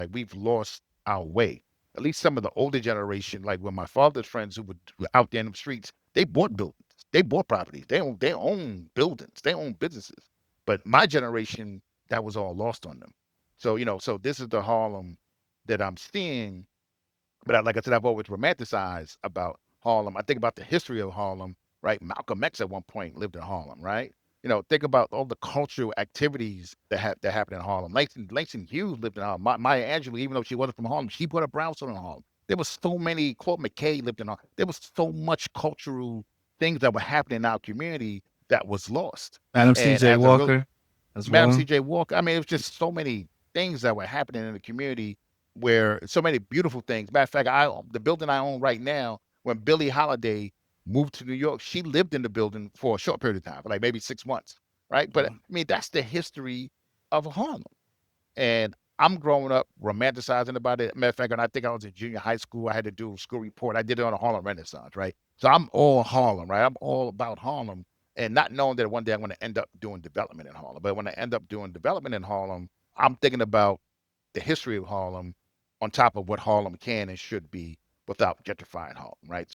Like we've lost our way. At least some of the older generation, like when my father's friends were out there in the streets, they bought buildings, they bought properties, they own buildings, they own businesses. But my generation, that was all lost on them. So so this is the Harlem that I'm seeing. But like I said, I've always romanticized about Harlem. I think about the history of Harlem, right? Malcolm X at one point lived in Harlem, right? Think about all the cultural activities that happened in Harlem. Langston Hughes lived in Harlem. Maya Angelou, even though she wasn't from Harlem, she bought a brownstone in Harlem. There was so many. Claude McKay lived in Harlem. There was so much cultural things that were happening in our community that was lost. Madam And C.J. as a real Walker as Madam well. C.J. Walker. I mean, it was just so many things that were happening in the community where so many beautiful things. Matter of fact, the building I own right now, when Billie Holiday moved to New York, she lived in the building for a short period of time, for like maybe 6 months, right? But I mean, that's the history of Harlem. And I'm growing up romanticizing about it. Matter of fact, when I think I was in junior high school, I had to do a school report. I did it on the Harlem Renaissance, right? So I'm all Harlem, right? I'm all about Harlem, and not knowing that one day I'm going to end up doing development in Harlem. But when I end up doing development in Harlem, I'm thinking about the history of Harlem on top of what Harlem can and should be without gentrifying Harlem, right?